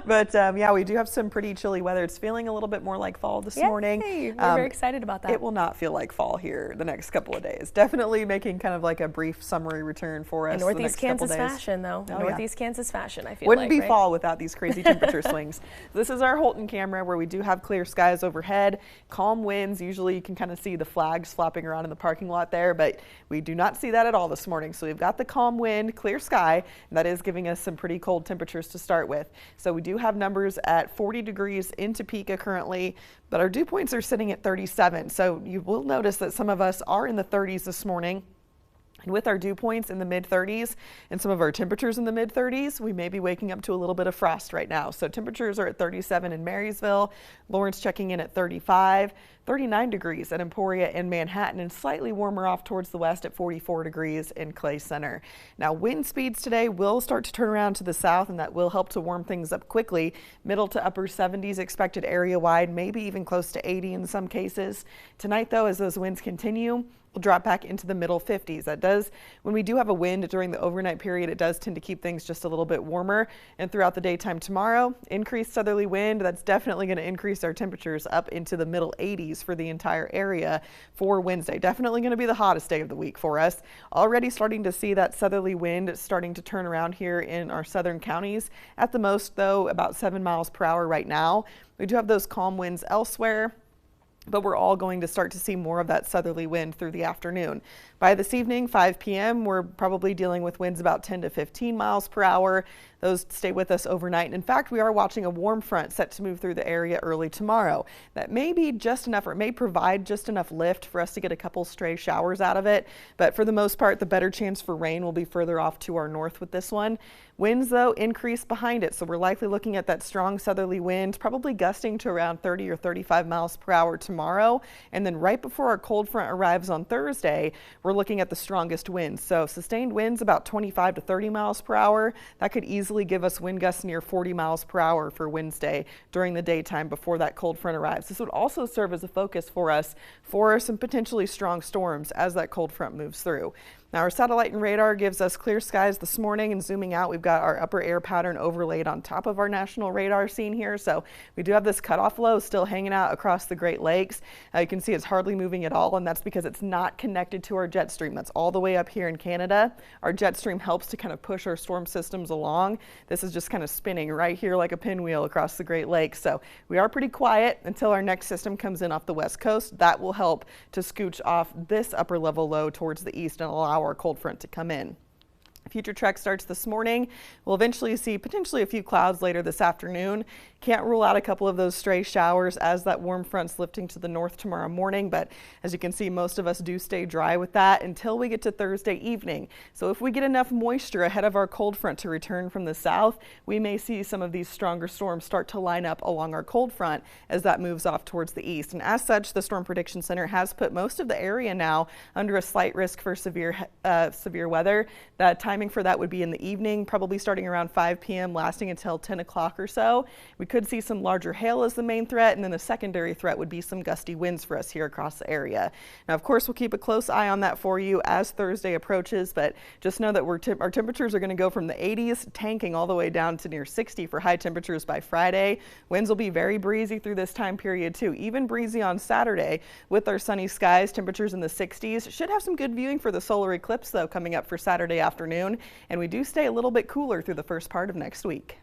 But yeah, we do have some pretty chilly weather. It's feeling a little bit more like fall this morning. We're very excited about that. It will not feel like fall here the next couple of days. Definitely making kind of like a brief summery return for us. In Northeast Kansas fashion, though. Northeast Kansas fashion, I feel Wouldn't be right? fall without these crazy temperature swings. This is our Holton camera where we do have clear skies overhead, calm winds. Usually you can kind of see the flags flopping around in the parking lot there, but we do not see that at all this morning. So we've got the calm wind, clear sky, and that is giving us some pretty cold temperatures to start with. So we do have numbers at 40 degrees in Topeka currently, but our dew points are sitting at 37. So you will notice that some of us are in the 30s this morning. And with our dew points in the mid-30s and some of our temperatures in the mid-30s, we may be waking up to a little bit of frost right now. So temperatures are at 37 in Marysville, Lawrence checking in at 35, 39 degrees at Emporia and Manhattan, and slightly warmer off towards the west at 44 degrees in Clay Center. Now wind speeds today will start to turn around to the south, and that will help to warm things up quickly. Middle to upper 70s expected area wide, maybe even close to 80 in some cases. Tonight though, as those winds continue, we'll drop back into the middle 50s. That does, when we do have a wind during the overnight period, it does tend to keep things just a little bit warmer. And throughout the daytime tomorrow, increased southerly wind, that's definitely going to increase our temperatures up into the middle 80s for the entire area for Wednesday. Definitely going to be the hottest day of the week for us. Already starting to see that southerly wind starting to turn around here in our southern counties. At the most though, about 7 miles per hour right now. We do have those calm winds elsewhere, but we're all going to start to see more of that southerly wind through the afternoon. By this evening, 5 p.m., we're probably dealing with winds about 10 to 15 miles per hour. Those stay with us overnight. And in fact, we are watching a warm front set to move through the area early tomorrow. That may be just enough, or it may provide just enough lift for us to get a couple stray showers out of it. But for the most part, the better chance for rain will be further off to our north with this one. Winds, though, increase behind it. So we're likely looking at that strong southerly wind, probably gusting to around 30 or 35 miles per hour tomorrow. And then right before our cold front arrives on Thursday, we're looking at the strongest winds. So sustained winds about 25 to 30 miles per hour. That could easily give us wind gusts near 40 miles per hour for Wednesday during the daytime before that cold front arrives. This would also serve as a focus for us for some potentially strong storms as that cold front moves through. Now our satellite and radar gives us clear skies this morning, and zooming out, we've got our upper air pattern overlaid on top of our national radar scene here. So we do have this cutoff low still hanging out across the Great Lakes. You can see it's hardly moving at all, and that's because it's not connected to our jet stream. That's all the way up here in Canada. Our jet stream helps to kind of push our storm systems along. This is just kind of spinning right here like a pinwheel across the Great Lakes. So we are pretty quiet until our next system comes in off the west coast. That will help to scooch off this upper level low towards the east and allow our cold front to come in. Future track starts this morning. We'll eventually see potentially a few clouds later this afternoon. Can't rule out a couple of those stray showers as that warm front's lifting to the north tomorrow morning, but as you can see, most of us do stay dry with that until we get to Thursday evening. So if we get enough moisture ahead of our cold front to return from the south, we may see some of these stronger storms start to line up along our cold front as that moves off towards the east. And as such, the Storm Prediction Center has put most of the area now under a slight risk for severe weather. That timing for that would be in the evening, probably starting around 5 p.m. lasting until 10 o'clock or so. We could see some larger hail as the main threat, and then the secondary threat would be some gusty winds for us here across the area. Now, of course, we'll keep a close eye on that for you as Thursday approaches, but just know that our temperatures are going to go from the 80s, tanking all the way down to near 60 for high temperatures by Friday. Winds will be very breezy through this time period too, even breezy on Saturday with our sunny skies, temperatures in the 60s. Should have some good viewing for the solar eclipse though coming up for Saturday afternoon, and we do stay a little bit cooler through the first part of next week.